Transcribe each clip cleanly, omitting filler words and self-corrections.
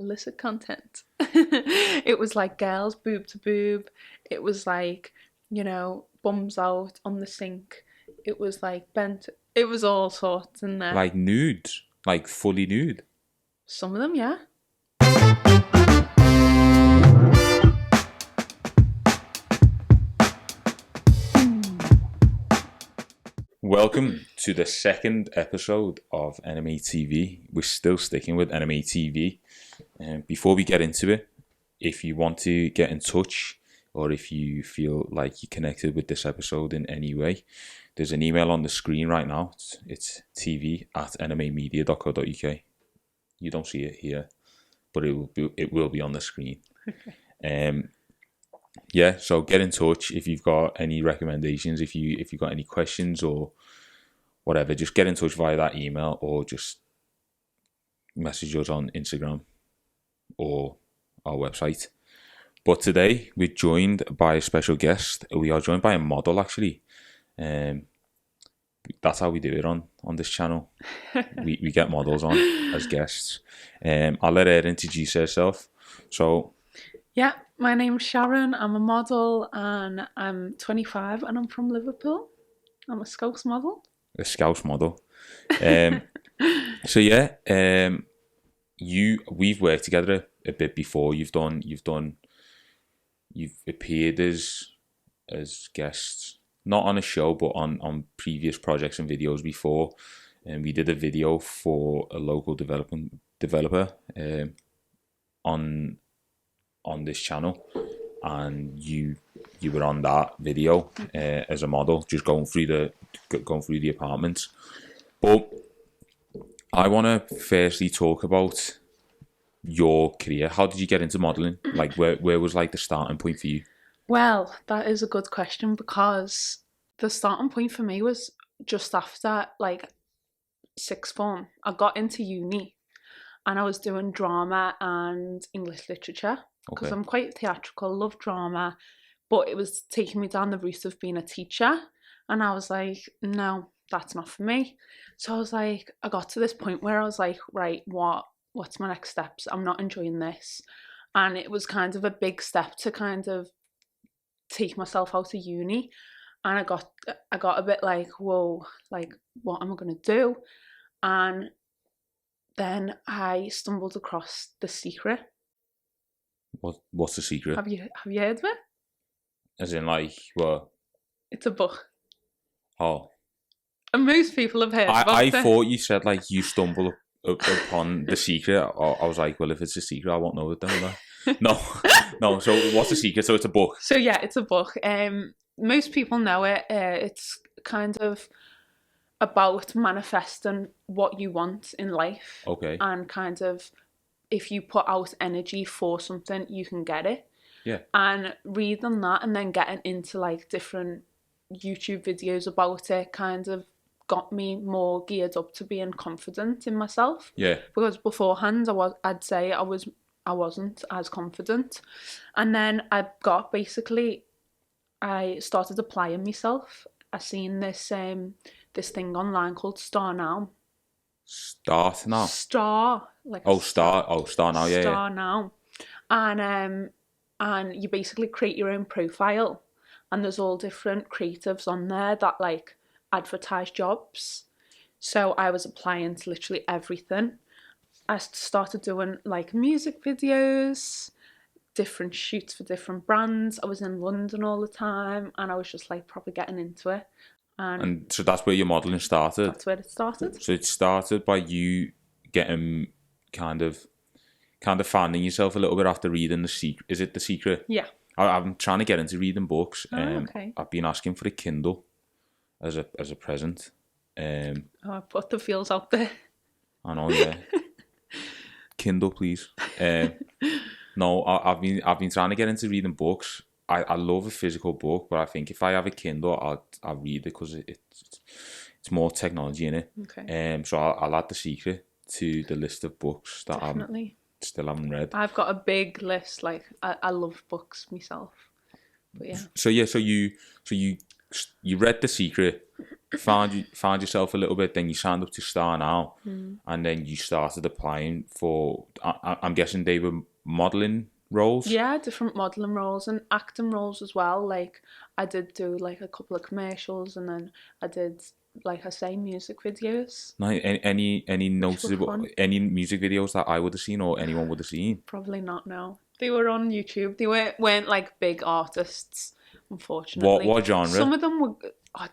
illicit content. It was like girls boob to boob. It was like, bums out on the sink. It was like bent. It was all sorts in there. Like nude, like fully nude. Some of them, yeah. Welcome to the second episode of NMA TV. We're still sticking with NMA TV. Before we get into it, if you want to get in touch or if you feel like you're connected with this episode in any way, there's an email on the screen right now. It's tv@nmamedia.co.uk. You don't see it here, but it will be on the screen. So get in touch if you've got any recommendations, if you've got any questions or whatever, just get in touch via that email or just message us on Instagram or our website. But today we're joined by a special guest. We are joined by a model, actually. That's how we do it on this channel. we get models on as guests. I'll let her introduce herself. So, yeah, my name's Sharon. I'm a model and I'm 25 and I'm from Liverpool. I'm a Scouse model. A Scouse model. We've worked together a bit before. You've appeared as guests, not on a show, but on previous projects and videos before. And we did a video for a local developer on this channel, and you were on that video as a model, just going through the apartments. But I want to firstly talk about your career. How did you get into modelling? Like, where was like the starting point for you? Well, that is a good question, because the starting point for me was just after like sixth form. I got into uni and I was doing drama and English literature because I'm quite theatrical, love drama, but it was taking me down the route of being a teacher. And I was like, no, that's not for me. So I was like, I got to this point where I was like, right, what's my next steps? I'm not enjoying this. And it was kind of a big step to kind of take myself out of uni. And I got a bit like, whoa, like, what am I going to do? And then I stumbled across The Secret. What's The Secret? Have you heard of it? As in, like, what? It's a book. Oh. And most people have heard about it. I thought you said, like, you stumbled upon The Secret. I was like, well, if it's a secret, I won't know it then. No. So what's The Secret? So it's a book. So yeah, it's a book. Most people know it. It's kind of about manifesting what you want in life. Okay. And kind of, if you put out energy for something, you can get it. Yeah. And reading that and then getting into like different YouTube videos about it kind of got me more geared up to being confident in myself. Yeah. Because beforehand, I'd say I wasn't as confident. And then I started applying myself. I seen this thing online called Star Now. Start Now? Star. Star Now, yeah. Star Now. And you basically create your own profile. And there's all different creatives on there that like advertise jobs. So I was applying to literally everything. I started doing like music videos, different shoots for different brands. I was in London all the time and I was just like probably getting into it. And so that's where your modelling started? That's where it started. So it started by you getting kind of finding yourself a little bit after reading The Secret. Is it The Secret? Yeah. I'm trying to get into reading books. Okay. I've been asking for a Kindle as a present. I put the feels out there. I know, yeah. Kindle, please. No, I've been trying to get into reading books. I love a physical book, but I think if I have a Kindle, I'll read it because it's more technology in it. Okay. So I'll add The Secret to the list of books that Definitely. I still haven't read. I've got a big list. Like I love books myself. But yeah. So you read The Secret, found yourself a little bit, then you signed up to Star Now, and then you started applying for. I'm guessing they were modelling roles. Yeah, different modelling roles and acting roles as well. Like I did do like a couple of commercials, and then I did, like I say, music videos. Like any noticeable any music videos that I would have seen or anyone would have seen? Probably not. No, they were on YouTube. They weren't like big artists, unfortunately. What genre? Some of them were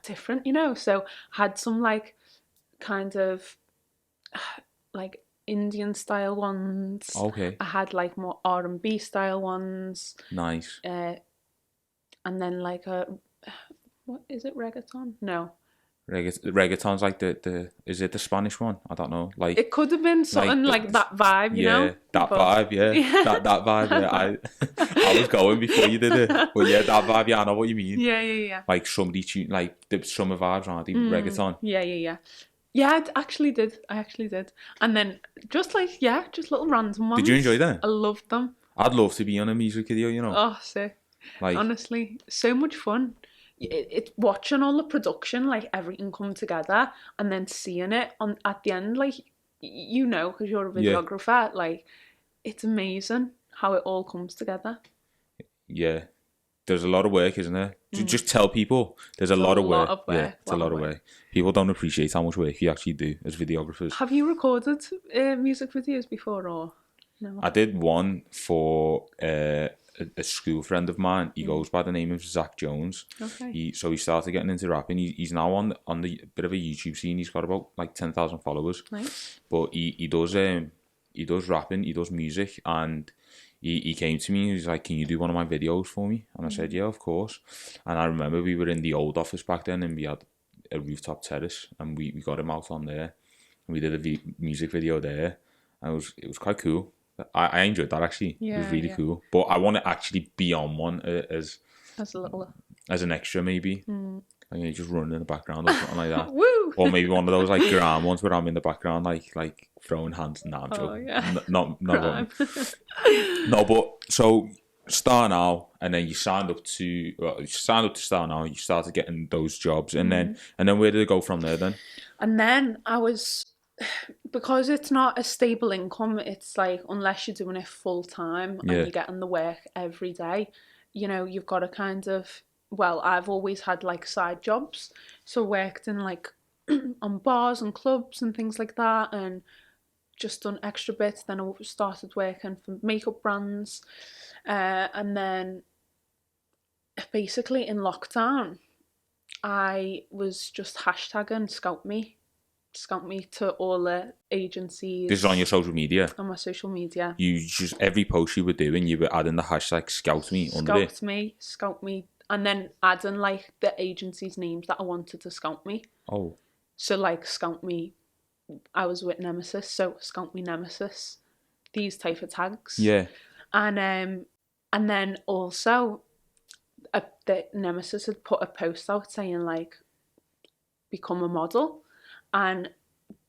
different, you know. So had some like kind of like Indian style ones. Okay. I had like more R&B style ones. Nice. And then like what is it? Reggaeton? No. Reggaeton's like the is it the Spanish one? I don't know. Like it could have been something like that vibe, you know? That vibe, yeah. That vibe, yeah. I was going before you did it. But yeah, that vibe, yeah, I know what you mean. Yeah. Like somebody tune, like the summer vibes, aren't they? Reggaeton. Yeah. Yeah, I actually did. And then just little random ones. Did you enjoy them? I loved them. I'd love to be on a music video, you know. Oh, sick. Like, honestly, so much fun. It's watching all the production, like everything come together, and then seeing it at the end, like, you know, because you're a videographer, like, it's amazing how it all comes together. Yeah. There's a lot of work, isn't there? Just tell people there's a lot of work. Yeah, it's a lot of work. People don't appreciate how much work you actually do as videographers. Have you recorded music videos before, or no? I did one for a school friend of mine. He goes by the name of Zach Jones. Okay. He started getting into rapping. He's now on the bit of a YouTube scene. He's got about like 10,000 followers. Nice. But he does rapping. He does music, and he came to me and he was like, "Can you do one of my videos for me?" And I said, "Yeah, of course." And I remember we were in the old office back then, and we had a rooftop terrace, and we got him out on there, and we did a music video there, and it was quite cool. I enjoyed that actually. Yeah, it was really cool. But I want to actually be on one as an extra maybe. Like just running in the background or something like that. Woo! Or maybe one of those like gram ones where I'm in the background like throwing hands. Nah, I'm joking. Yeah. Not No, but so Star Now, and then you signed up to Star Now. You started getting those jobs, and then where did it go from there then? And then I was, because it's not a stable income, it's like, unless you're doing it full time and you're getting the work every day, you know, you've got to kind of, well, I've always had like side jobs. So worked in like on bars and clubs and things like that, and just done extra bits. Then I started working for makeup brands. And then basically in lockdown, I was just hashtagging Scout Me to all the agencies. This is on your social media? On my social media. You just, every post you were doing, you were adding the hashtag Scout Me under it? Scout Me. And then adding like the agencies' names that I wanted to scout me. Oh. So like Scout Me, I was with Nemesis, so Scout Me Nemesis. These type of tags. Yeah. And then also, the Nemesis had put a post out saying like, become a model. And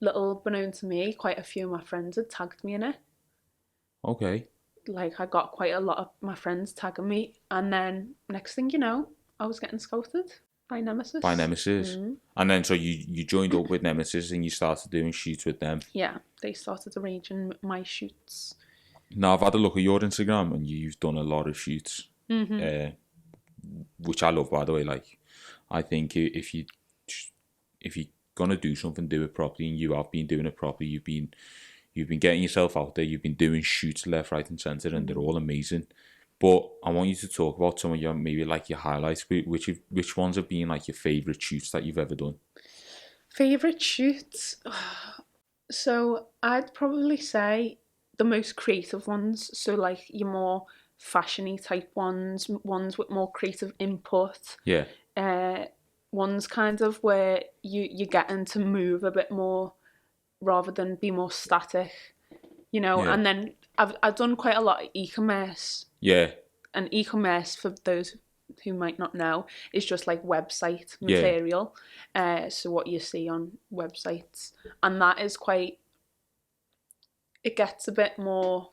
little beknown to me, quite a few of my friends had tagged me in it. Okay. Like I got quite a lot of my friends tagging me, and then next thing you know, I was getting scouted by Nemesis. And then so you joined up with Nemesis and you started doing shoots with them. Yeah, they started arranging my shoots. Now I've had a look at your Instagram and you've done a lot of shoots, which I love, by the way. Like, I think if you're gonna do something, do it properly, and you have been doing it properly. You've been getting yourself out there. You've been doing shoots left, right, and centre, and they're all amazing. But I want you to talk about some of your, maybe like your highlights. Which ones have been like your favourite shoots that you've ever done? Favourite shoots? So I'd probably say the most creative ones. So like your more fashiony type ones with more creative input. Yeah. Ones kind of where you're getting to move a bit more rather than be more static, you know. Yeah. And then I've done quite a lot of e-commerce. Yeah. And e-commerce, for those who might not know, is just like website material. Yeah. So what you see on websites, and that is quite. It gets a bit more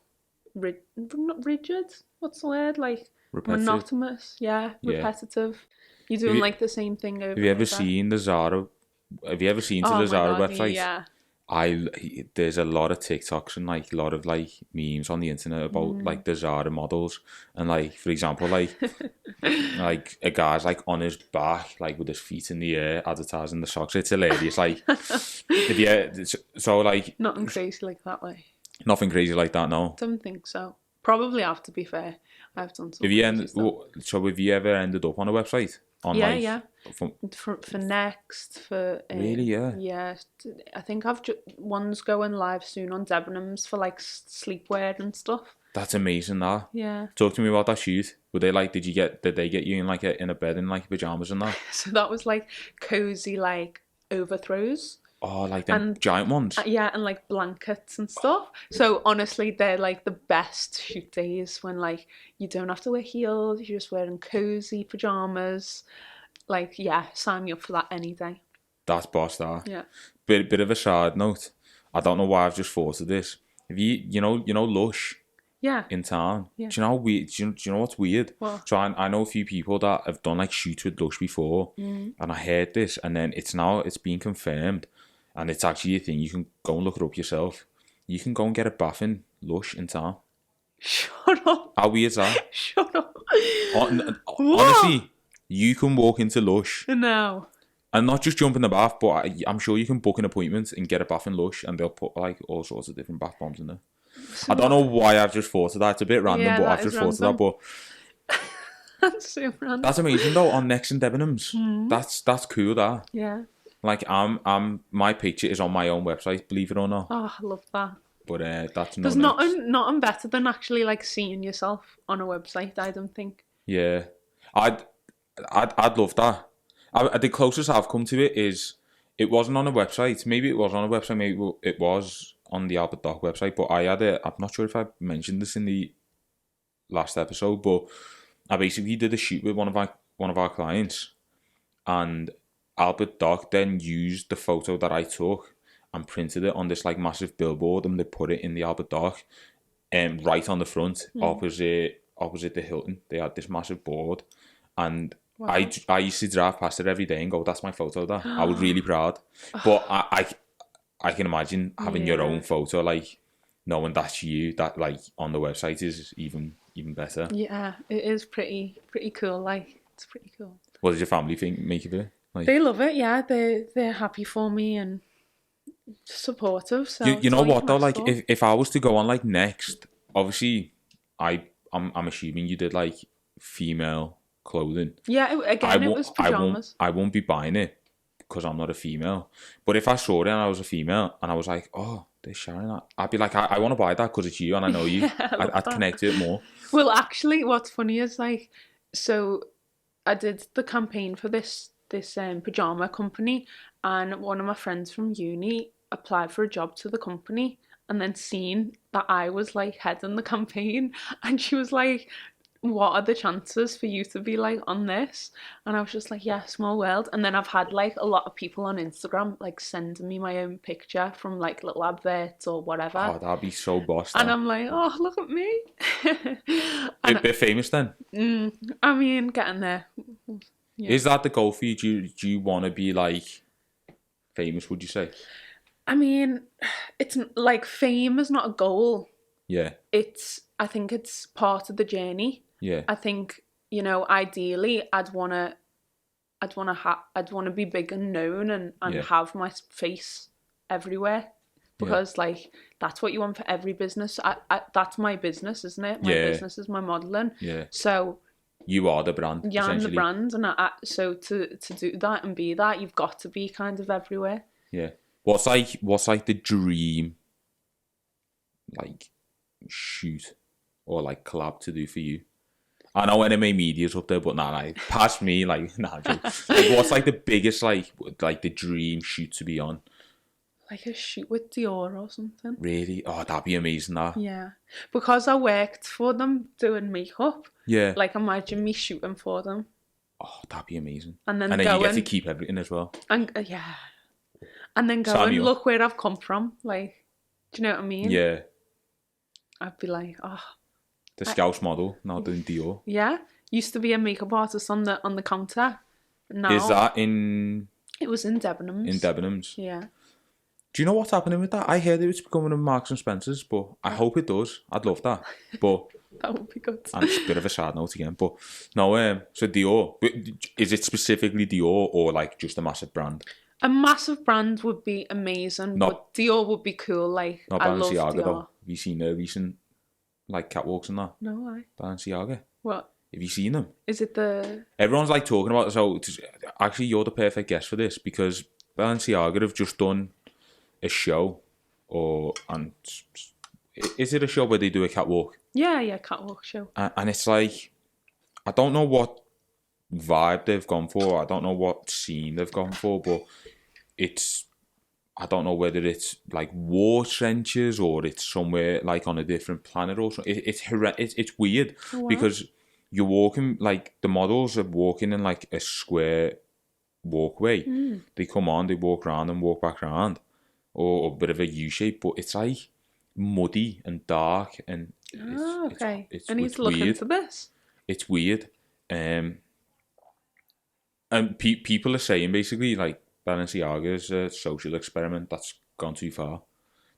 not rigid. What's the word? Like repetitive. Monotonous. Yeah, repetitive. You're doing like the same thing over. Have you ever seen the Zara Have you ever seen to Oh the my Zara god, website? yeah. There's a lot of TikToks and like a lot of like memes on the internet about like the Zara models, and like for example like a guy's like on his back like with his feet in the air advertising the socks. It's hilarious. Like if you so like Nothing crazy like that, like. nothing crazy like that. No. Don't think so. Probably have to be fair. I've done some Have you crazy stuff. so have you ever ended up on a website on Yeah, like yeah. from, For Next, for really? Yeah, yeah. I think I've one's going live soon on Debenhams for like sleepwear and stuff. that's amazing. That Yeah. talk to me about that shoot. Were they like did they get you in like in a bed in like pajamas and that? So that was like cozy, like overthrows. Oh, like them And giant ones. yeah, and like blankets and stuff. So honestly, they're like the best shoot days when like you don't have to wear heels, you're just wearing cozy pajamas. Like, yeah, sign me up for that any day. That's boss. That Yeah. bit of a side note. I don't know why I've just thought of this. Have you know Lush Yeah. in town? Yeah. Do you know how weird? Do you know what's weird? What? So I know a few people that have done like shoots with Lush before, and I heard this, and then it's been confirmed, and it's actually a thing. You can go and look it up yourself. You can go and get a bath in Lush in town. Shut up. How weird is that? Shut up. Honestly, you can walk into Lush No. and not just jump in the bath, but I'm sure you can book an appointment and get a bath in Lush, and they'll put like all sorts of different bath bombs in there. So I don't know why I've just thought of that. It's a bit random, Yeah, but that I've is just thought of that. random. But That's so random. that's amazing though. On Next and Debenhams, that's cool. That Yeah. like my picture is on my own website, believe it or not. Oh, I love that. But that's There's no Next. nothing better than actually like seeing yourself on a website, I don't think. Yeah, I'd love that. The closest I've come to it is it wasn't on a website. Maybe it was on a website. Maybe it was on the Albert Dock website. But I'm not sure if I mentioned this in the last episode. But I basically did a shoot with one of our clients, and Albert Dock then used the photo that I took and printed it on this like massive billboard, and they put it in the Albert Dock, right on the front opposite the Hilton. They had this massive board, and Wow. I used to drive past it every day and go, "That's my photo." That I was really proud, but I can imagine having your own photo, like knowing that's you. That like on the website is even better. Yeah, it is pretty cool. Like, it's pretty cool. What does your family make of it? Like, They love it. Yeah, they're happy for me and supportive. So you know it's all what though? can ask Like for. if I was to go on like Next, obviously I'm assuming you did like female clothing. Yeah, again, it was pajamas. I won't be buying it because I'm not a female. But if I saw it and I was a female and I was like, oh, there's Sharon, I'd be like, I want to buy that because it's you and I know you. Yeah, I'd connect to it more. Well, actually, what's funny is like, so I did the campaign for this pajama company, and one of my friends from uni applied for a job to the company, and then seen that I was like heading the campaign, and she was like, what are the chances for you to be like on this? And I was just like, yeah, small world. And then I've had like a lot of people on Instagram like sending me my own picture from like little adverts or whatever. Oh, that'd be so boss. And I'm like, oh, look at me. Bit famous then. I mean, getting there. Yeah. Is that the goal for you? Do you want to be like famous, would you say? I mean, it's like fame is not a goal. Yeah. I think it's part of the journey. Yeah. I think, ideally I'd wanna be big and known and have my face everywhere. Because like that's what you want for every business. That's my business, isn't it? My business is my modelling. Yeah. So you are the brand. Yeah, I'm the brand, and so to do that and be that, you've got to be kind of everywhere. Yeah. What's like the dream like shoot or like collab to do for you? I know NMA Media's up there, but like past me, like like what's like the biggest like the dream shoot to be on? Like a shoot with Dior or something. Really? Oh, that'd be amazing. That. Yeah, because I worked for them doing makeup. Yeah. Like imagine me shooting for them. Oh, that'd be amazing. And then you get to keep everything as well. And and then go and look where I've come from. Like, do you know what I mean? Yeah. I'd be like, oh. The Scouse model, now doing Dior. Yeah, used to be a makeup artist on the counter. Now is that in It was in Debenhams. In Debenhams. Yeah. Do you know what's happening with that? I heard it's becoming a Marks and Spencer's, but I hope it does. I'd love that. But That would be good. and it's a bit of a sad note again. But no, so Dior. Is it specifically Dior or like just a massive brand? A massive brand would be amazing, but Dior would be cool. Like, not I love Balenciaga Dior. though. Have you seen their recent like catwalks and that? No way. Balenciaga. What? Have you seen them? Is it the... Everyone's like talking about it. So actually, you're the perfect guest for this because Balenciaga have just done a show, and is it a show where they do a catwalk? Yeah, catwalk show. And it's like, I don't know what vibe they've gone for. I don't know what scene they've gone for, but I don't know whether it's like war trenches or it's somewhere like on a different planet or something. It's weird because you're walking, like the models are walking in like a square walkway. They come on, they walk around and walk back around, or a bit of a U shape, but it's like muddy and dark and okay. It's I need to look into this. It's weird. And people are saying basically like Balenciaga is a social experiment that's gone too far.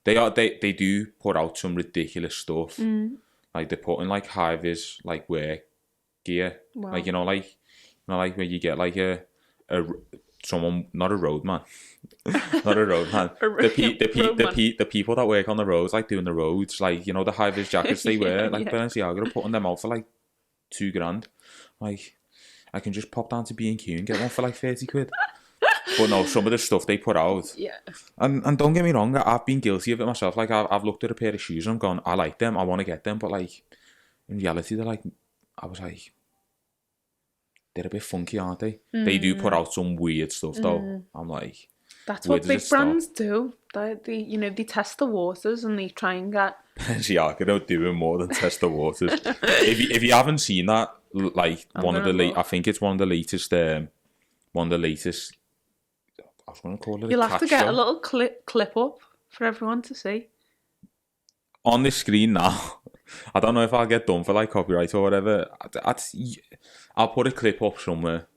They do put out some ridiculous stuff. Like they're putting like high-vis like wear gear. Wow. Like like where you get like a someone, not a roadman. Not a roadman. The people that work on the roads, like doing the roads, like the high-vis jackets they wear, like Balenciaga are putting them out for like £2,000. Like I can just pop down to B&Q and get one for like 30 quid. But no, some of the stuff they put out. Yeah. And don't get me wrong, I've been guilty of it myself. Like I've looked at a pair of shoes and I'm going, I like them, I want to get them, but like in reality I was like, they're a bit funky, aren't they? They do put out some weird stuff though. I'm like, that's what big brands do. They test the waters and they try and get. Yeah, they're doing more than test the waters. if you haven't seen that, like I think it's one of the latest. I was going to call it. You'll have to get a little clip up for everyone to see. On the screen now. I don't know if I'll get done for like copyright or whatever. I'll put a clip up somewhere.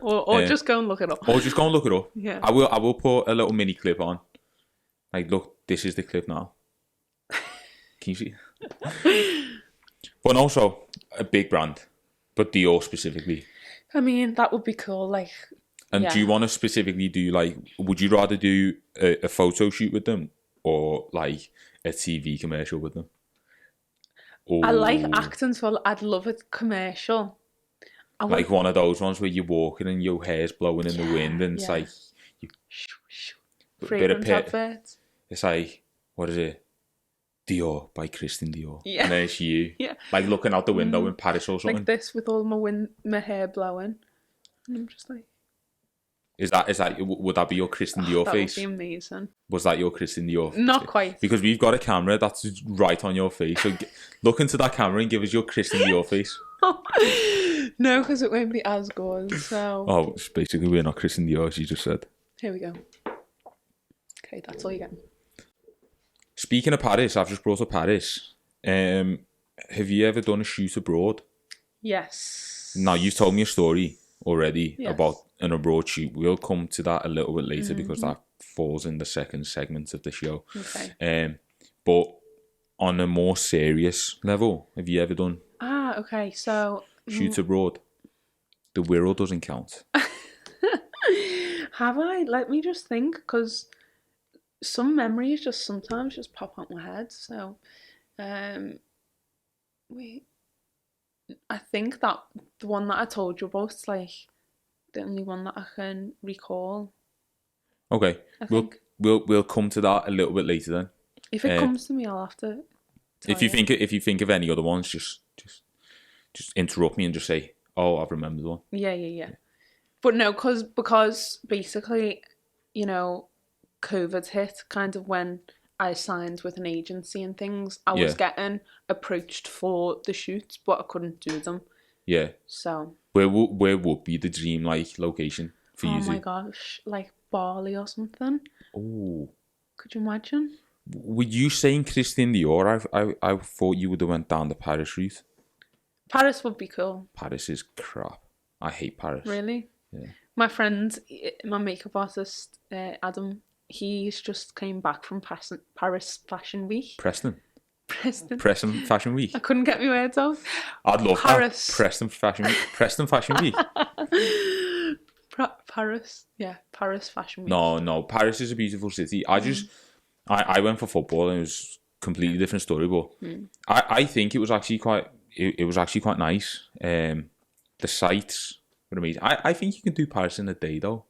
or just go and look it up. Or just go and look it up. Yeah. I will put a little mini clip on. Like, look, this is the clip now. Can you see? But also a big brand, but Dior specifically. I mean, that would be cool. Like. And do you want to specifically do like? Would you rather do a photo shoot with them or like a TV commercial with them? I like acting, so I'd love a commercial. Like one of those ones where you're walking and your hair's blowing in the wind and it's like fragrance adverts. It's like, what is it? Dior by Christian Dior. Yeah. And then it's you. Yeah. Like looking out the window in Paris or something. Like this with all my hair blowing. And I'm just like... Is that would that be your Christian Dior face? That would be amazing. Was that your Christian Dior face? Not quite. Because we've got a camera that's right on your face. So look into that camera and give us your Christian Dior face. No, because it won't be as good. So. Oh, basically we're not Christian Dior, as you just said. Here we go. Okay, that's all you get. Speaking of Paris, I've just brought up Paris. Have you ever done a shoot abroad? Yes. Now, you've told me a story already about an abroad shoot. We'll come to that a little bit later because that falls in the second segment of the show. Okay. But on a more serious level, have you ever done okay, so shoots abroad? The Wirral doesn't count. Have I? Let me just think, because some memories sometimes just pop out my head. So wait, I think that the one that I told you about is like the only one that I can recall. Okay, we'll come to that a little bit later then. If it comes to me, I'll have to. If you think of any other ones, just interrupt me and just say, "Oh, I've remembered one." Yeah. But no, because basically, COVID hit kind of when I signed with an agency and things. I was getting approached for the shoots, but I couldn't do them. Yeah. So. Where would be the dream location for you? Oh my gosh, like Bali or something. Oh. Could you imagine? Were you saying Christian Dior? I thought you would have went down the Paris route. Paris would be cool. Paris is crap. I hate Paris. Really? Yeah. My friend, my makeup artist, Adam, he's just came back from Paris Fashion Week. Preston. Preston. Preston Fashion Week. I couldn't get my words out. I'd love Paris. that. Preston Fashion Week. Preston Fashion Week. Paris. Yeah, Paris Fashion Week. No. Paris is a beautiful city. I went for football and it was a completely different story, but I think it was actually quite nice. The sights were amazing. I think you can do Paris in a day though.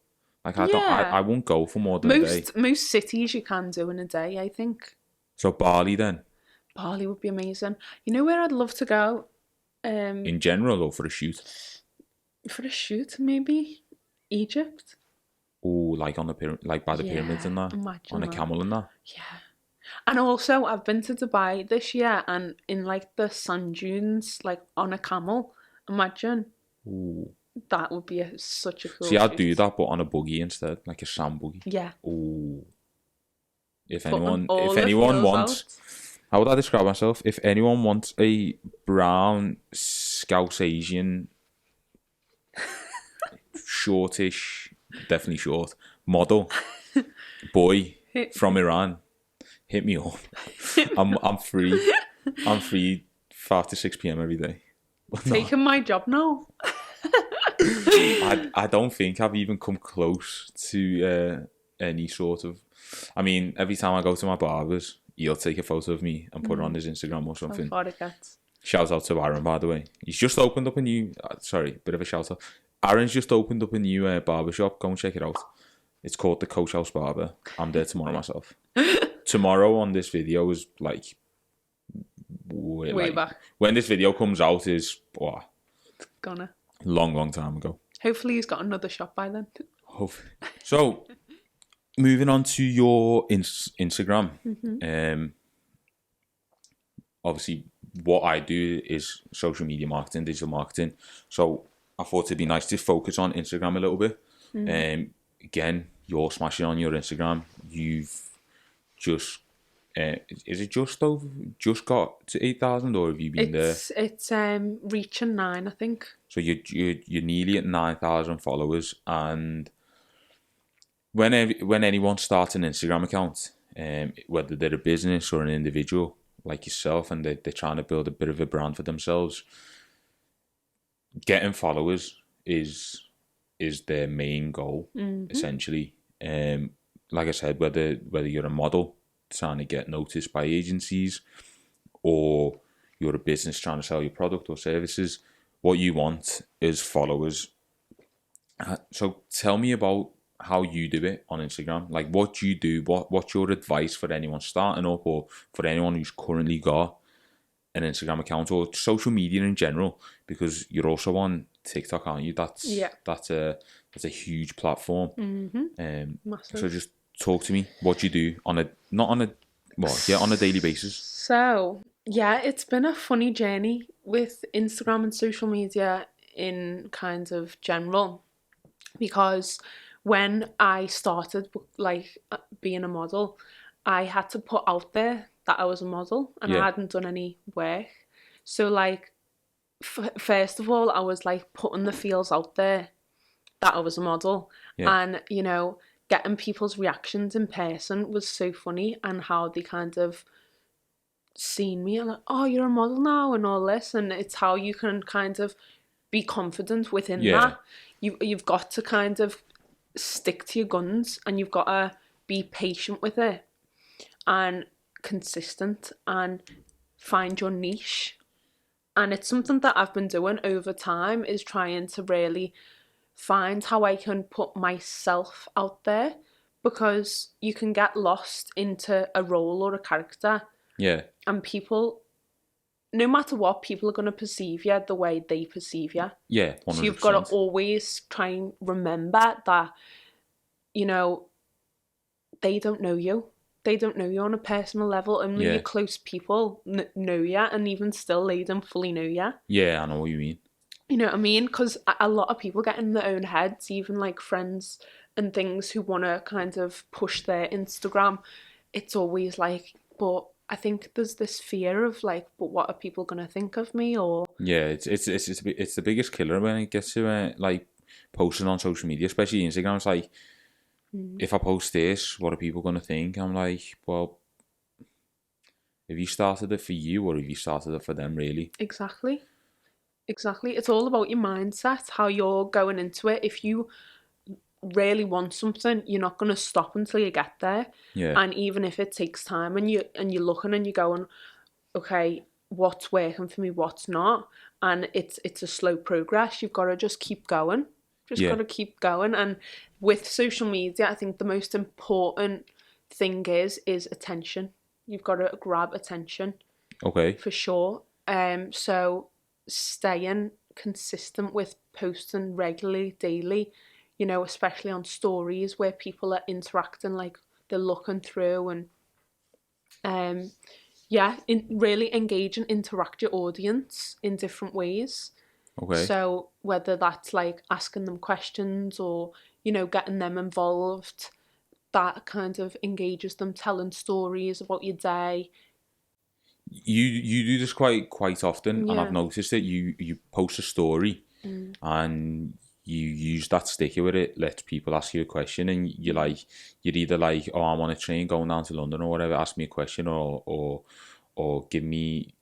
Like I won't go for more than a day. Most cities you can do in a day, I think. So Bali then? Bali would be amazing. You know where I'd love to go? In general or for a shoot? For a shoot, maybe Egypt. Oh, like on the like by the pyramids and that, on a camel and that. Yeah, and also I've been to Dubai this year, and in like the sand dunes, like on a camel. Imagine. Ooh. That would be such a cool. See, I'd do that, but on a buggy instead, like a sand buggy. Yeah. Ooh. If anyone wants, how would I describe myself? If anyone wants a brown Scouse Asian, shortish, definitely short model boy from Iran, hit me up. I'm free. I'm free 5 to 6 p.m. every day. Taking my job now. I don't think I've even come close to any sort of. I mean, every time I go to my barber's, he'll take a photo of me and put it on his Instagram or something. How far it gets. Shout out to Aaron, by the way. He's just opened up a new. Bit of a shout out. Aaron's just opened up a new barber shop. Go and check it out. It's called the Coach House Barber. I'm there tomorrow myself. Tomorrow on this video is like way back. When this video comes out is Gonna. Long time ago. Hopefully he's got another shop by then. So, moving on to your Instagram. Obviously, what I do is social media marketing, digital marketing. So, I thought it'd be nice to focus on Instagram a little bit. Again, you're smashing on your Instagram. You've just... is it just got to 8,000 or have you been there? It's reaching 9, I think. So you're nearly at 9,000 followers, and when anyone starts an Instagram account, whether they're a business or an individual like yourself, and they're trying to build a bit of a brand for themselves, getting followers is their main goal, essentially. Like I said, whether you're a model trying to get noticed by agencies, or you're a business trying to sell your product or services, what you want is followers. So tell me about how you do it on Instagram. Like, what do you do? What's your advice for anyone starting up, or for anyone who's currently got an Instagram account or social media in general? Because you're also on TikTok, aren't you? That's a huge platform. Massive. So just talk to me. What you do on a daily basis. So yeah, it's been a funny journey with Instagram and social media in kind of general, because when I started like being a model, I had to put out there that I was a model, and I hadn't done any work. So like, first of all, I was like putting the feels out there that I was a model, and you know, getting people's reactions in person was so funny, and how they kind of seen me and like, oh, you're a model now and all this, and it's how you can kind of be confident within that. You've got to kind of stick to your guns, and you've got to be patient with it and consistent and find your niche. And it's something that I've been doing over time, is trying to really find how I can put myself out there, because you can get lost into a role or a character. Yeah. And people, no matter what, people are going to perceive you the way they perceive you. Yeah, 100%. So you've got to always try and remember that, you know, they don't know you. They don't know you on a personal level. Only your close people know you, and even still, they don't fully know you. Yeah, I know what you mean. You know what I mean? Because a lot of people get in their own heads, even like friends and things who want to kind of push their Instagram. It's always like, but I think there's this fear of like, but what are people going to think of me? Or it's the biggest killer when it gets to like posting on social media, especially Instagram. It's like, if I post this, what are people going to think? I'm like, well, have you started it for you, or have you started it for them, really? Exactly. It's all about your mindset, how you're going into it. If you really want something, you're not going to stop until you get there. Yeah. And even if it takes time, and you're looking and you're going, okay, what's working for me, what's not, and it's a slow progress. You've got to just keep going. Yeah. Got to keep going. And with social media, I think the most important thing is attention. You've got to grab attention. Okay. For sure. So staying consistent with posting regularly, daily, especially on stories where people are interacting, like they're looking through, and really engage and interact your audience in different ways. Okay. So whether that's like asking them questions, or getting them involved, that kind of engages them, telling stories about your day. You do this quite often, and I've Yeah. noticed that you post a story, and you use that sticker with it, let people ask you a question, and you're either like, oh, I'm on a train going down to London or whatever, ask me a question, or give me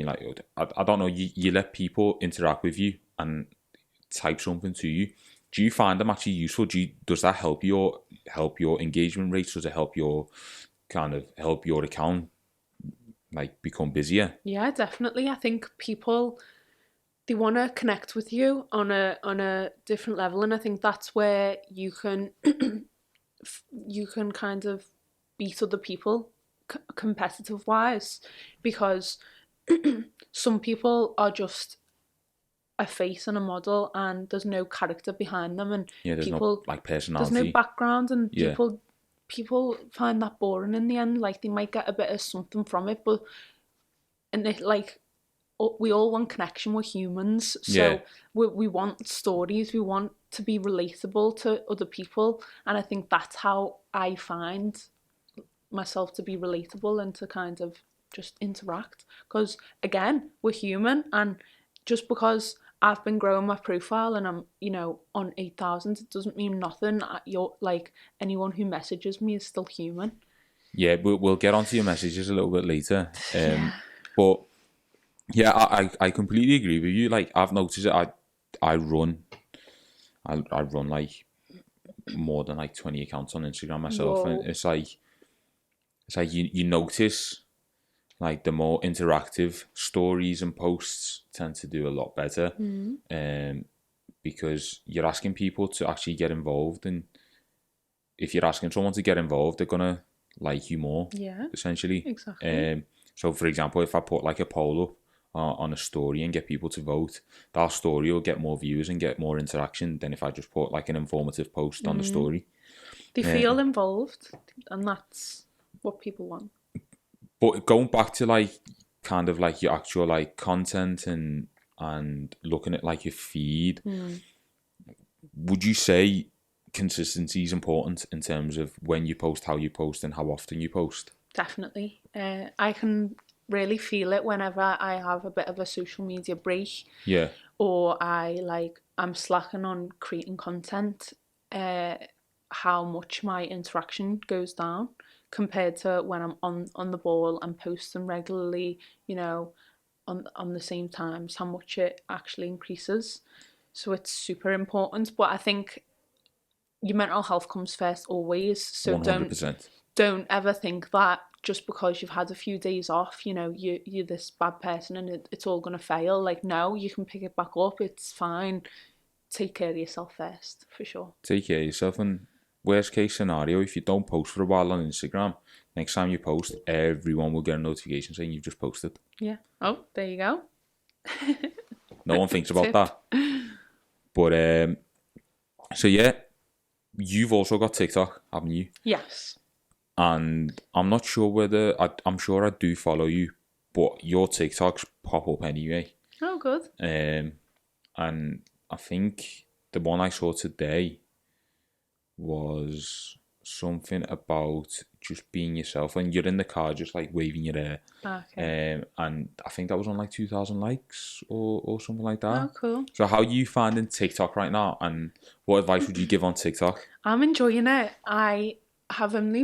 like, I don't know, you let people interact with you and type something to you. Do you find them actually useful? Does that help your engagement rates? Does it help your account like become busier? Yeah, definitely. I think people, they want to connect with you on a different level, and I think that's where you can kind of beat other people competitive wise, because some people are just a face and a model, and there's no character behind them, and Yeah, there's no like there's no personality. background, and Yeah. people find that boring in the end. Like, they might get a bit of something from it, but and it, like, we all want connection with humans, Yeah. so we want stories, we want to be relatable to other people, and I think that's how I find myself to be relatable and to kind of just interact, because again, we're human, and just because I've been growing my profile and I'm on 8,000, it doesn't mean nothing. You're like, anyone who messages me is still human. Yeah, we'll get onto your messages a little bit later. But yeah, I completely agree with you. Like, I've noticed it. I run like more than like 20 accounts on Instagram myself. Whoa. And it's like you notice, like, the more interactive stories and posts tend to do a lot better. Because you're asking people to actually get involved, and if you're asking someone to get involved, they're gonna like you more. Yeah, essentially. exactly. So, for example, if I put like a poll up on a story and get people to vote, that story will get more views and get more interaction than if I just put like an informative post on the story. They feel involved, and that's what people want. But going back to like kind of like your actual like content and looking at like your feed, would you say consistency is important in terms of when you post, how you post, and how often you post? Definitely. I can really feel it whenever I have a bit of a social media break. Yeah. Or I'm slacking on creating content, how much my interaction goes down compared to when I'm on the ball and posting regularly, on the same times, how much it actually increases. So it's super important. But I think your mental health comes first always. So 100%. don't ever think that just because you've had a few days off, you're this bad person and it's all going to fail. Like, no, you can pick it back up. It's fine. Take care of yourself first, for sure. Take care of yourself, and worst case scenario, if you don't post for a while on Instagram, next time you post, everyone will get a notification saying you've just posted. Yeah. Oh, there you go. No one thinks about that. But, so yeah, you've also got TikTok, haven't you? Yes. And I'm not sure whether, I'm sure I do follow you, but your TikToks pop up anyway. Oh, good. And I think the one I saw today was something about just being yourself when you're in the car, just like waving your hair. Okay. And I think that was on like 2,000 likes or something like that. Oh, cool. So how are you finding TikTok right now, and what advice would you give on TikTok? I'm enjoying it. I have only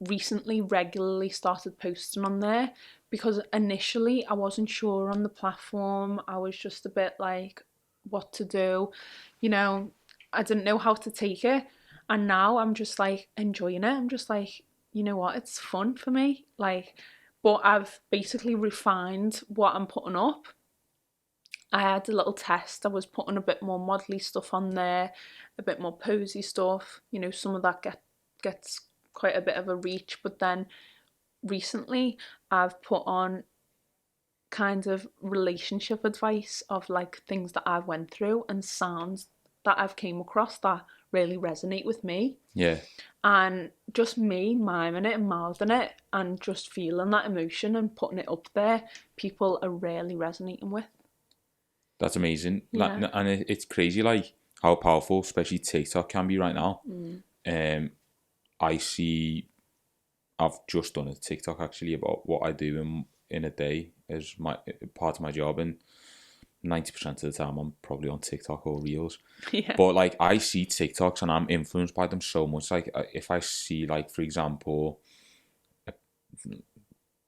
recently regularly started posting on there because initially I wasn't sure on the platform. I was just a bit like, what to do, you know, I didn't know how to take it. And now I'm just like enjoying it. I'm just like, you know what, it's fun for me. Like, but I've basically refined what I'm putting up. I had a little test. I was putting a bit more modelly stuff on there, a bit more posy stuff. You know, some of that gets quite a bit of a reach. But then recently, I've put on kind of relationship advice of like things that I've went through and sounds that I've came across that really resonate with me. Yeah, And just me miming it and mouthing it and just feeling that emotion and putting it up there, people are really resonating with. that's amazing. Yeah. And it's crazy, like how powerful, especially TikTok can be right now. Mm. I see. I've just done a TikTok actually about what I do in a day as my part of my job, and 90% of the time I'm probably on TikTok or Reels. Yeah. But like I see TikToks and I'm influenced by them so much. Like if I see, like, for example,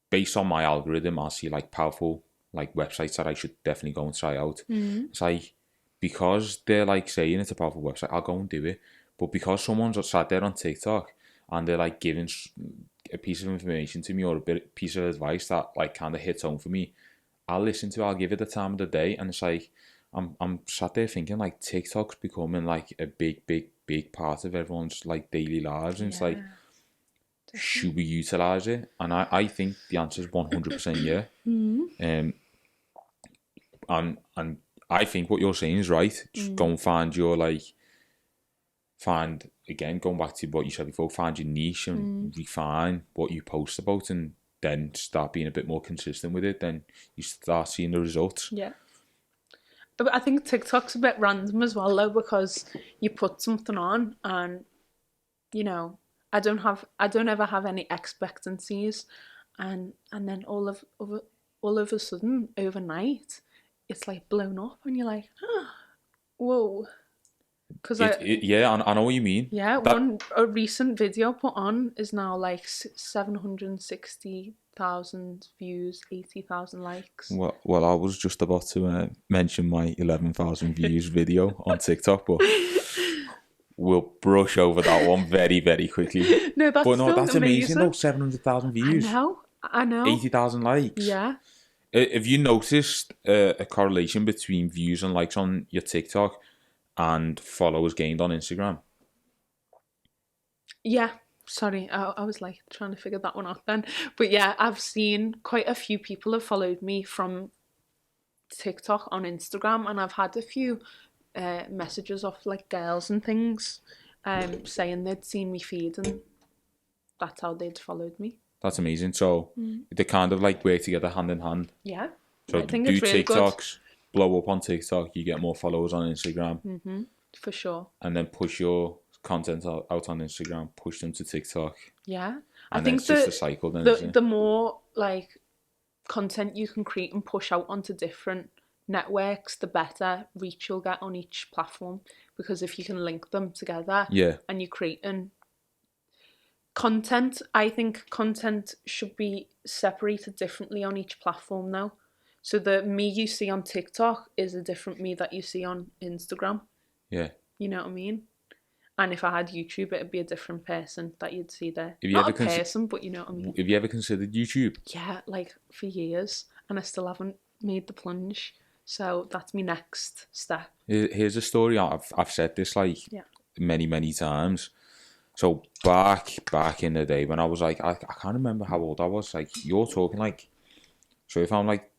based on my algorithm, I'll see like powerful like websites that I should definitely go and try out. Mm. It's like, because they're like saying it's a powerful website, I'll go and do it. But because someone's sat there on TikTok and they're like giving a piece of information to me or piece of advice that like kind of hits home for me, I'll listen to it, I'll give it the time of the day. And it's like, I'm sat there thinking like TikTok's becoming like a big part of everyone's like daily lives. And it's like, should we utilize it? And I think the answer is 100% yeah. Mm. And I think what you're saying is right. Just go and find your find, again, going back to what you said before, find your niche and refine what you post about, and then start being a bit more consistent with it. Then you start seeing the results. Yeah. But I think TikTok's a bit random as well though, because you put something on and, you know, I don't ever have any expectancies, and then all of a sudden overnight it's like blown up and you're like, oh, whoa. Because Yeah, I know what you mean. yeah, That, a recent video put on is now like 760,000 views, 80,000 likes. well, I was just about to mention my 11,000 views video on TikTok, but we'll brush over that one very, very quickly. No, that's But no, still that's amazing though. 700,000 views, I know. 80,000 likes. Yeah. Have you noticed a correlation between views and likes on your TikTok and followers gained on Instagram? Yeah. Sorry, I was like trying to figure that one out then. But yeah, I've seen quite a few people have followed me from TikTok on Instagram, and I've had a few messages off like girls and things saying they'd seen me feed and that's how they'd followed me. That's amazing. So they kind of like work together hand in hand. Yeah. So I think do it's really TikToks, blow up on TikTok, you get more followers on Instagram. Mm-hmm. For sure. And then push your content out on Instagram, push them to TikTok. Yeah. I think it's just a cycle then, isn't it? The more like content you can create and push out onto different networks, the better reach you'll get on each platform, because if you can link them together, Yeah. and you're creating content, I think content should be separated differently on each platform now. So the me you see on TikTok is a different me that you see on Instagram. Yeah. You know what I mean? And if I had YouTube, it'd be a different person that you'd see there. Have you Not ever a person, but you know what I mean? Have you ever considered YouTube? Yeah, like for years, and I still haven't made the plunge. So that's my next step. Here's a story. I've said this like Yeah. many times. So back in the day when I was like, I can't remember how old I was. Like, you're talking like, so if I'm like,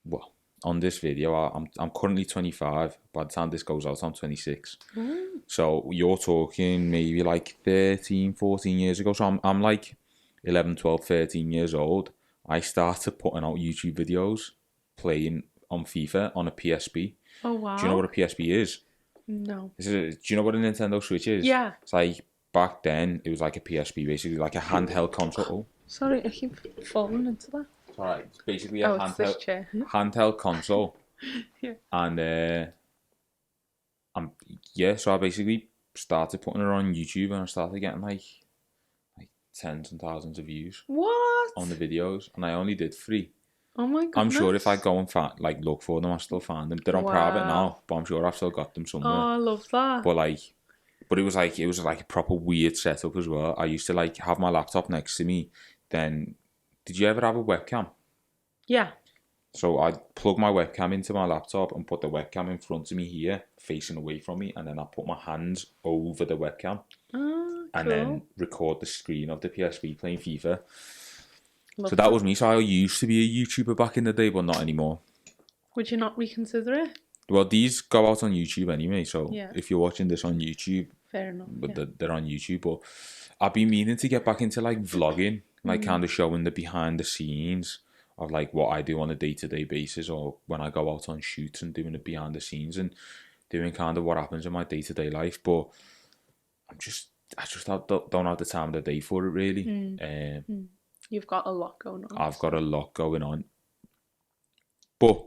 well, on this video, I'm currently 25. By the time this goes out, I'm 26. So you're talking maybe like 13, 14 years ago. So I'm like 11, 12, 13 years old. I started putting out YouTube videos playing on FIFA on a PSP. Oh wow! Do you know what a PSP is? No. Do you know what a Nintendo Switch is? Yeah. It's like back then it was like a PSP, basically like a handheld console. Sorry, I keep falling into that. It's alright. It's basically a It's this chair. handheld console. Yeah. And yeah, so I basically started putting it on YouTube, and I started getting like tens and thousands of views What? on the videos, and I only did 3. Oh my goodness. I'm sure if I go and look for them, I still find them. They're on private now, but I'm sure I've still got them somewhere. Oh, I love that. But it was like a proper weird setup as well. I used to like have my laptop next to me. Then, did you ever have a webcam? Yeah. So I'd plug my webcam into my laptop and put the webcam in front of me here, facing away from me, and then I put my hands over the webcam. Oh, and cool. then record the screen of the PSP playing FIFA. Love so that was me. So I used to be a YouTuber back in the day, but not anymore. Would you not reconsider it? Well, these go out on YouTube anyway, so Yeah. if you're watching this on YouTube, fair enough. But they're on YouTube. But I've been meaning to get back into like vlogging, like kind of showing the behind the scenes of like what I do on a day-to-day basis, or when I go out on shoots and doing the behind the scenes and doing kind of what happens in my day-to-day life. But I just don't have the time of the day for it, really. You've got a lot going on. I've got a lot going on. But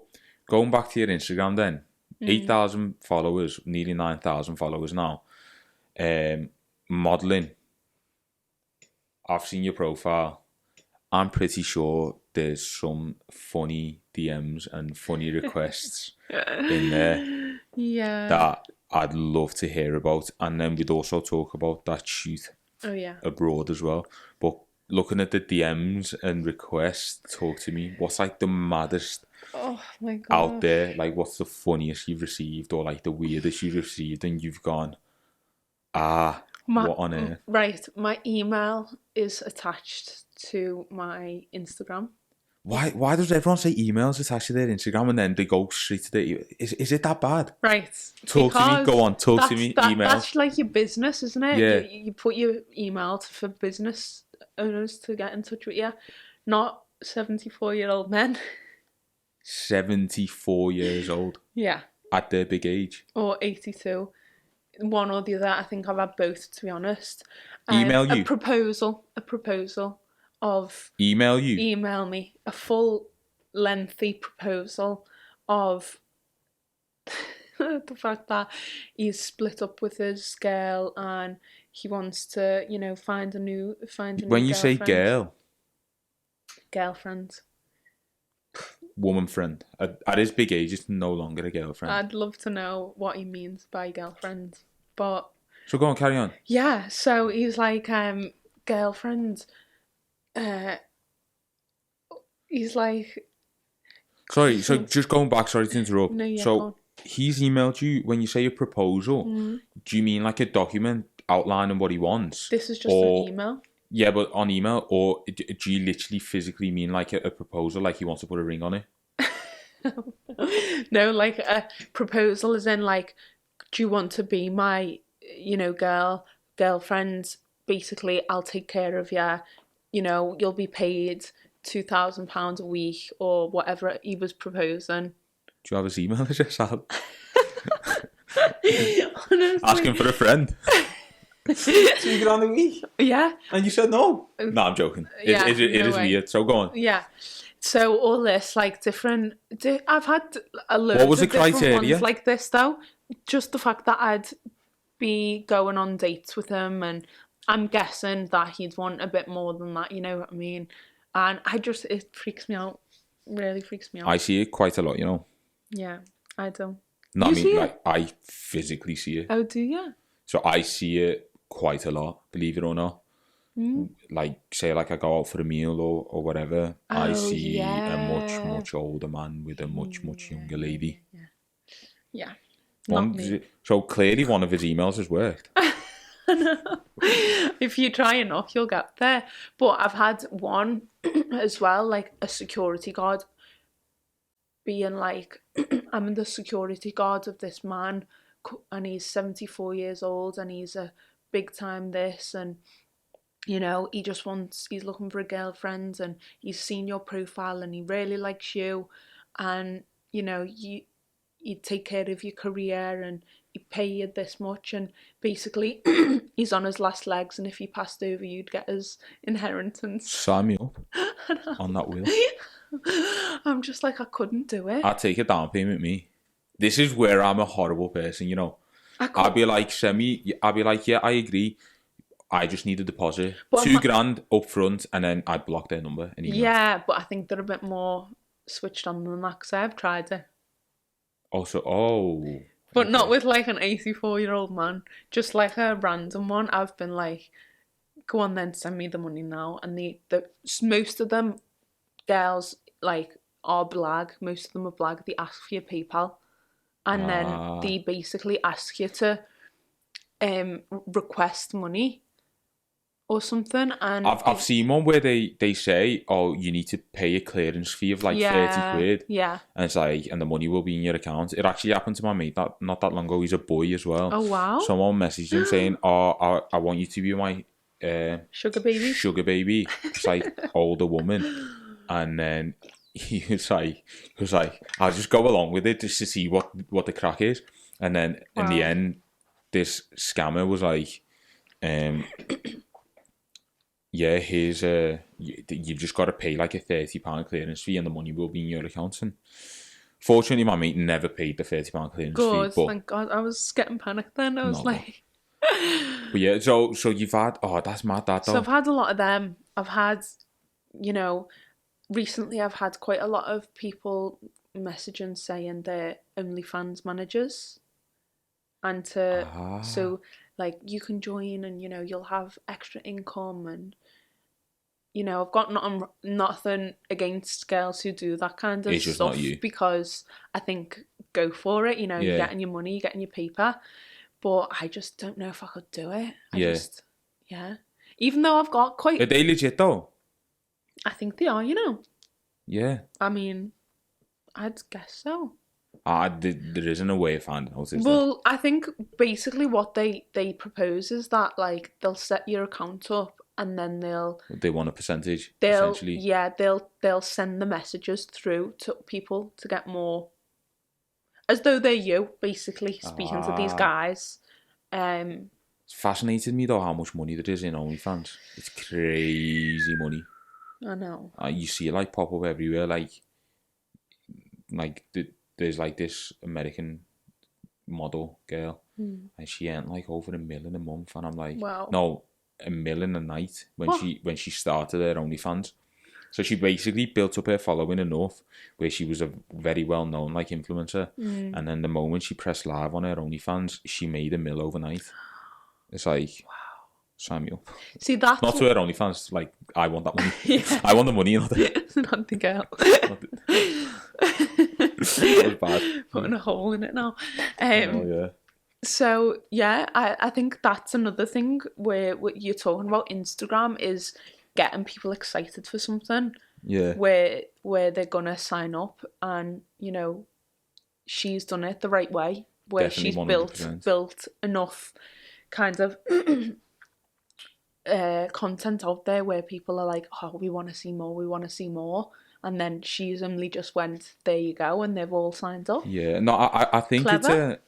going back to your Instagram then, 8,000 followers, nearly 9,000 followers now. Modelling. I've seen your profile. I'm pretty sure there's some funny DMs and funny requests in there that I'd love to hear about. And then we'd also talk about that shoot abroad as well. But looking at the DMs and requests, talk to me. What's like the maddest out there? Like, what's the funniest you've received, or like the weirdest you've received and you've gone, what on earth? Right, my email is attached to my Instagram. Why does everyone say emails attached to their Instagram and then they go straight to the... Is it that bad? Right. Talk to me, go on, talk to me, email. That's like your business, isn't it? Yeah. You put your email for business owners to get in touch with you, not 74-year-old men. 74 years old? Yeah. At their big age? Or 82. One or the other. I think I've had both, to be honest. Email you? A proposal of... Email you? Email me. A full, lengthy proposal of the fact that he's split up with his girl and he wants to, find a new When you girlfriend. say girl? Girlfriend. Woman friend. At his big age, it's no longer a girlfriend. I'd love to know what he means by girlfriend, but... So go on, carry on. Yeah, so he's like, girlfriend... he's like... Sorry, so just going back, sorry to interrupt. No, yeah, so he's emailed you, when you say a proposal, do you mean like a document outlining what he wants? This is just an email. Yeah, but on email, or do you literally physically mean like a proposal, like he wants to put a ring on it? No, like a proposal is in like, do you want to be my, girlfriend? Basically, I'll take care of you. You'll be paid £2,000 a week or whatever he was proposing. Do you have his email address out? Honestly. Asking for a friend. £2,000 a week? Yeah. And you said no? No, I'm joking. It is weird, so go on. Yeah. So all this, like, different... I've had a load What was of the criteria? Ones like this, though. Just the fact that I'd be going on dates with him, and I'm guessing that he'd want a bit more than that, you know what I mean? And it freaks me out. Really freaks me out. I see it quite a lot, Yeah, I do. No, I mean, like, I physically see it. Oh, do you? So I see it quite a lot, believe it or not. Like, say, like, I go out for a meal or whatever, I see a much older man with a much younger lady. Yeah. So clearly one of his emails has worked. If you try enough, you'll get there. But I've had one as well, like a security guard being like, I'm the security guard of this man and he's 74 years old and he's a big time this, and he's looking for a girlfriend and he's seen your profile and he really likes you, and he'd take care of your career and he'd pay you this much, and basically he's on his last legs, and if he passed over you'd get his inheritance. Sign me up on that wheel. I'm just like, I couldn't do it. I'd take a down payment, me. This is where I'm a horrible person, you know. I'd be like, I'd be like, yeah, I agree. I just need a deposit. But $2,000 up front, and then I'd block their number. Yeah, but I think they're a bit more switched on than that, because I've tried it. Also, But not with like an 84-year-old man. Just like a random one. I've been like, go on then, send me the money now. And the most of them girls like are blag. Most of them are blag. They ask for your PayPal. And then they basically ask you to request money or something. And I've seen one where they say, oh, you need to pay a clearance fee of like 30 quid. Yeah. And it's like, and the money will be in your account. It actually happened to my mate not that long ago. He's a boy as well. Oh, wow. Someone messaged him saying, oh, I want you to be my sugar baby. It's like older woman. And then he was like, I'll just go along with it just to see what the crack is. And then in the end, this scammer was like, yeah, here's you've just got to pay like a £30 clearance fee, and the money will be in your account. And fortunately, my mate never paid the £30 clearance fee. But thank God. I was getting panicked then. I was like... But yeah, so you've had... Oh, that's mad, that though. So I've had a lot of them. I've had, you know... Recently, I've had quite a lot of people messaging saying they're OnlyFans managers. And so, like, you can join and, you know, you'll have extra income and... You know, I've got nothing against girls who do that kind of it's just stuff, not you. Because I think go for it. You know, you're getting your money, you're getting your paper, but I just don't know if I could do it. Even though I've got quite. Are they legit though? I think they are. You know. Yeah. I mean, I'd guess so. There isn't a way of finding out, is there? Well, I think basically what they propose is that like they'll set your account up. And then they want a percentage, essentially. Yeah, they'll send the messages through to people to get more, as though they're you, basically, speaking to these guys. It's fascinated me though how much money there is in OnlyFans. It's crazy money. I know. You see it like pop up everywhere. Like there's like this American model girl, and she earned like over $1 million a month, and I'm like, wow. No. $1 million a night when she started her OnlyFans. So she basically built up her following enough where she was a very well known like influencer, and then the moment she pressed live on her OnlyFans, she made $1 million overnight. It's like, wow, sign me up. See, that's not to her OnlyFans. Like, I want that money. I want the money, not the girl. That was bad. Putting a hole in it now. Oh yeah. So yeah, I think that's another thing where what you're talking about Instagram is getting people excited for something. Yeah. Where they're gonna sign up, and you know, she's done it the right way, where definitely she's 100%. built enough kind of content out there where people are like, oh, we want to see more, and then she's only just went, there you go, and they've all signed up. Yeah, no, I think Clever.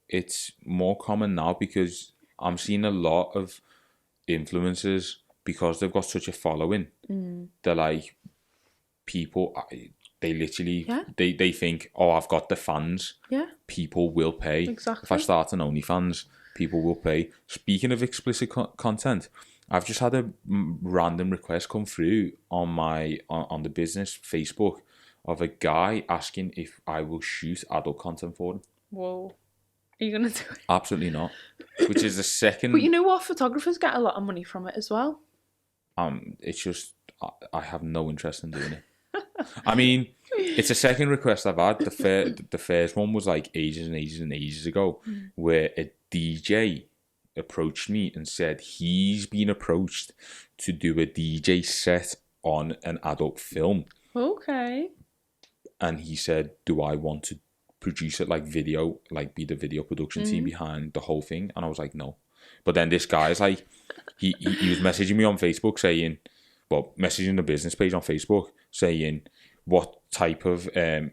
it's more common now because I'm seeing a lot of influencers, because they've got such a following. They're like, people, they literally, they think, oh, I've got the fans. Yeah. People will pay. Exactly. If I start an OnlyFans, people will pay. Speaking of explicit content, I've just had a random request come through on on the business Facebook of a guy asking if I will shoot adult content for him. Whoa. Are you going to do it? Absolutely not. Which is the second... But you know what? Photographers get a lot of money from it as well. It's just... I have no interest in doing it. I mean, it's a second request I've had. The first one was like ages and ages and ages ago, where a DJ approached me and said he's been approached to do a DJ set on an adult film. Okay. And he said, do I want to produce it like video, like be the video production team behind the whole thing? And I was like, no. But then this guy's like, he was messaging me on Facebook saying, well, messaging the business page on Facebook saying, what type of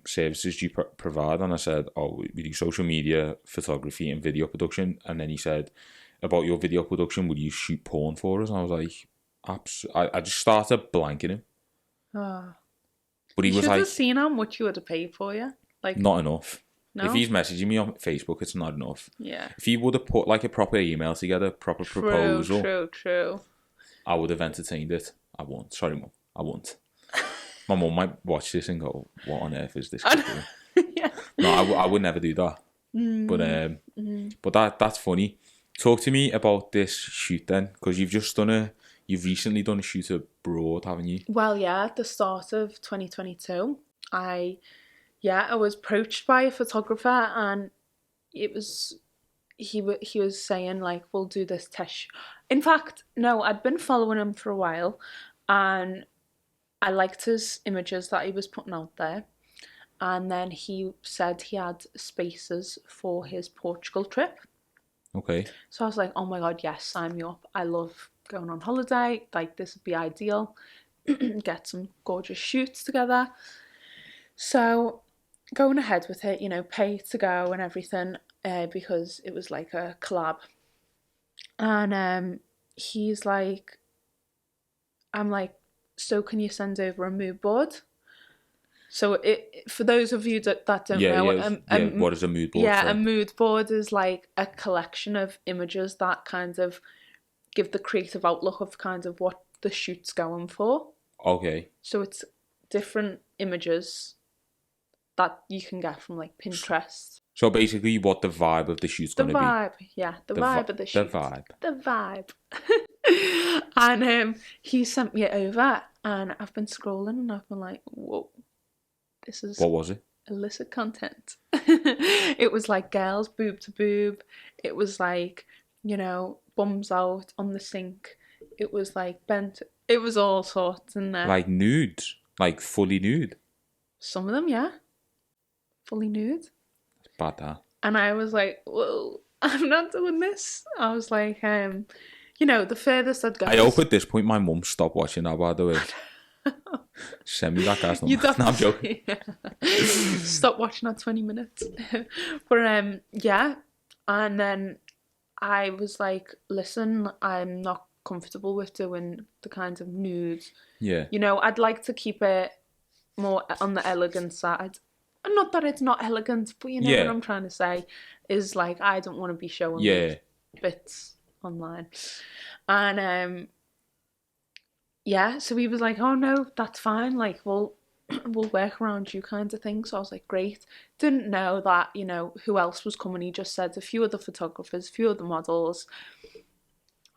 services do you provide? And I said, oh, we do social media, photography, and video production. And then he said, about your video production, would you shoot porn for us? And I was like, I just started blanking him. Oh. But he You was should like, have seen how much you would have paid for you. Like, not enough. no? If he's messaging me on Facebook, it's not enough. Yeah. If he would have put like a proper email together, proper proposal, True. I would have entertained it. I won't. Sorry, Mum. I won't. My mum might watch this and go, what on earth is this kid doing? Yeah. No, I would never do that. But that's funny. Talk to me about this shoot then, because you've recently done a shoot abroad, haven't you? Well, yeah, at the start of 2022, I was approached by a photographer, and he was saying like, we'll do this test. In fact, no, I'd been following him for a while, and I liked his images that he was putting out there. And then he said he had spaces for his Portugal trip. Okay. So I was like, oh my God, yes, sign me up. I love going on holiday. Like, this would be ideal. Get some gorgeous shoots together. So going ahead with it, pay to go and everything, because it was like a collab. And he's like, I'm like, so can you send over a mood board? So for those of you that don't know, what is a mood board? Yeah, a mood board is like a collection of images that kind of give the creative outlook of kind of what the shoot's going for. Okay. So it's different images that you can get from like Pinterest. So basically what the vibe of the shoot's going to be. The vibe, yeah. The vibe of the shoot. The vibe. And he sent me it over, and I've been scrolling and I've been like, whoa, this is... What was it? Illicit content. It was like girls boob to boob. It was like, bums out on the sink. It was like bent. It was all sorts in there. Like nude? Like fully nude? Some of them, yeah. Fully nude. It's bad, that. And I was like, whoa, I'm not doing this. I was like, the furthest I'd go. I hope at this point my mum stopped watching that, by the way. Send me that guy's number. No, I'm joking. Stop watching at 20 minutes. But yeah. And then I was like, listen, I'm not comfortable with doing the kinds of nudes. Yeah. I'd like to keep it more on the elegant side. And not that it's not elegant, but what I'm trying to say is like, I don't want to be showing bits online. And so he was like, oh no, that's fine, like we'll work around you, kind of thing. So I was like, great. Didn't know that, who else was coming. He just said a few other photographers, a few other models.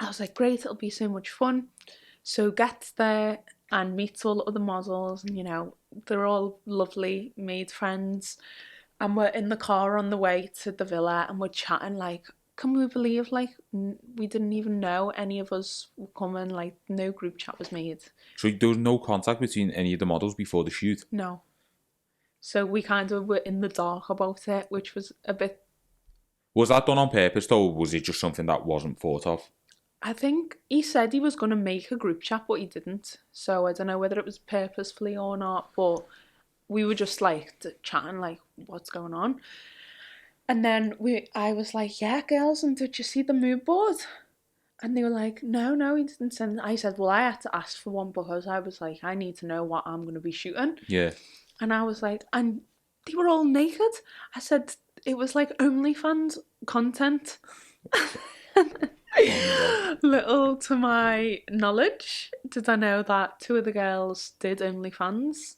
I was like, great, it'll be so much fun. So gets there and meets all the other models, and they're all lovely, made friends. And we're in the car on the way to the villa, and we're chatting like, can we believe, like, we didn't even know any of us were coming, like, no group chat was made. So there was no contact between any of the models before the shoot? No. So we kind of were in the dark about it, which was a bit... Was that done on purpose, though, or was it just something that wasn't thought of? I think he said he was going to make a group chat, but he didn't. So I don't know whether it was purposefully or not, but we were just, like, chatting, like, what's going on? And then I was like, yeah, girls, and did you see the mood board? And they were like, no, he didn't send it. I said, well, I had to ask for one because I was like, I need to know what I'm going to be shooting. Yeah. And I was like, and they were all naked. I said, it was like OnlyFans content. Little to my knowledge, did I know that two of the girls did OnlyFans.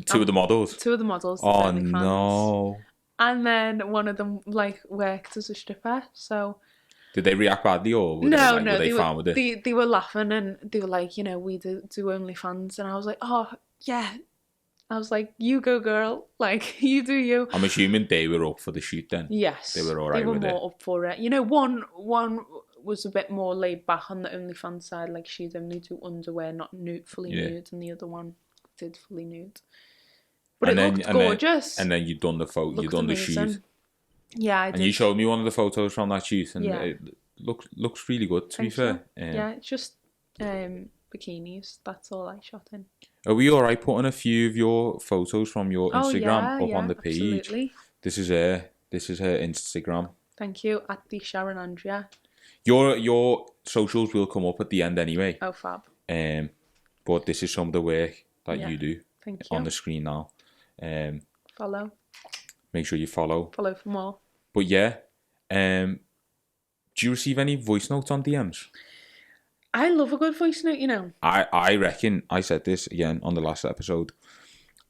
Two of the models? Two of the models did OnlyFans. No. And then one of them, like, worked as a stripper, so... Did they react badly, or were they fine with it? They were laughing, and they were like, we do OnlyFans, and I was like, oh, yeah. I was like, you go, girl. Like, you do you. I'm assuming they were up for the shoot then? Yes. They were all right with it? They were more up for it. One was a bit more laid back on the OnlyFans side, like, she'd only do underwear, not fully nude, and the other one did fully nude. But it looked gorgeous. And then you'd done the photo, you'd done the shoot. Yeah, I did. And you showed me one of the photos from that shoot, and it looks really good, to be fair. Yeah, it's just bikinis. That's all I shot in. Are we alright putting a few of your photos from your Oh Instagram yeah, up on yeah, the page? absolutely. This is her Instagram. Thank you. At the Sharon Andrea. Your socials will come up at the end anyway. Oh, fab. But this is some of the work that Yeah. you do Thank on you. the screen now. Follow. Make sure you follow. Follow for more. But yeah, do you receive any voice notes on DMs? I love a good voice note, you know. I reckon, I said this again on the last episode,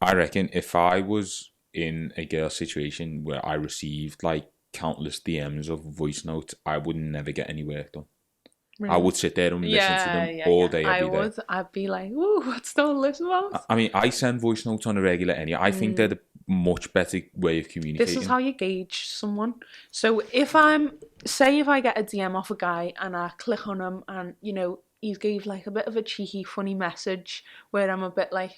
I reckon if I was in a girl situation where I received like countless DMs of voice notes, I would never get any work done. Really? I would sit there and listen to them all day, every day. I'd be like, ooh, what's all this about? I mean, I send voice notes on a regular anyway. I think they're the much better way of communicating. This is how you gauge someone. So if say if I get a DM off a guy and I click on him and, you know, he's gave like a bit of a cheeky, funny message where I'm a bit like,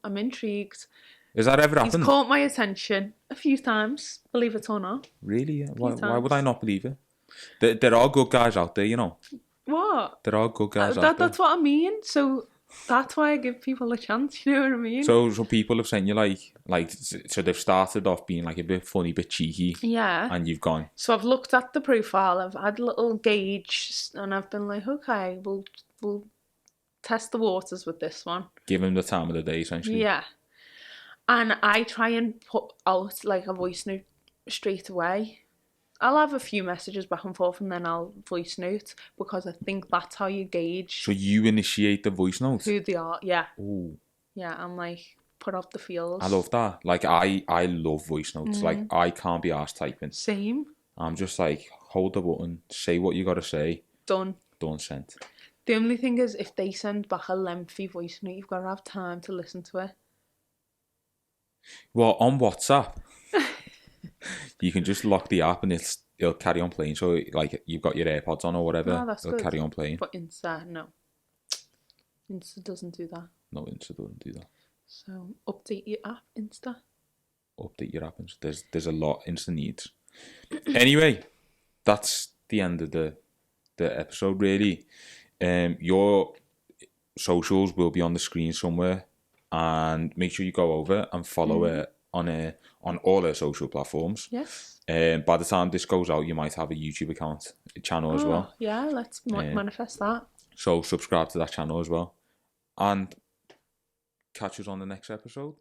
I'm intrigued. Has that ever happened? He's caught my attention a few times, believe it or not. Really? Yeah. Why would I not believe it? There are good guys out there, you know. What? There are good guys out there. That's what I mean. So that's why I give people a chance, you know what I mean? So people have sent you so they've started off being like a bit funny, bit cheeky. Yeah. And you've gone. So I've looked at the profile, I've had a little gauge, and I've been like, okay, we'll test the waters with this one. Give him the time of the day, essentially. Yeah. And I try and put out like a voice note straight away. I'll have a few messages back and forth and then I'll voice note because I think that's how you gauge. So you initiate the voice note? Who they are, yeah. Ooh. Yeah, I'm like, put out the feels. I love that. Like, I love voice notes. Like, I can't be arsed typing. Same. I'm just like, hold the button, say what you got to say. Done. Done, sent. The only thing is, if they send back a lengthy voice note, you've got to have time to listen to it. Well, on WhatsApp, you can just lock the app and it'll carry on playing. So, like, you've got your AirPods on or whatever, that's it'll good. carry on playing. But Insta, no. Insta doesn't do that. No, Insta doesn't do that. So, update your app, Insta. Update your app. There's a lot Insta needs. Anyway, that's the end of the episode, really. Your socials will be on the screen somewhere. And make sure you go over and follow her on all her social platforms. Yes. By the time this goes out, you might have a YouTube channel as well. Yeah, let's manifest that. So subscribe to that channel as well. And catch us on the next episode.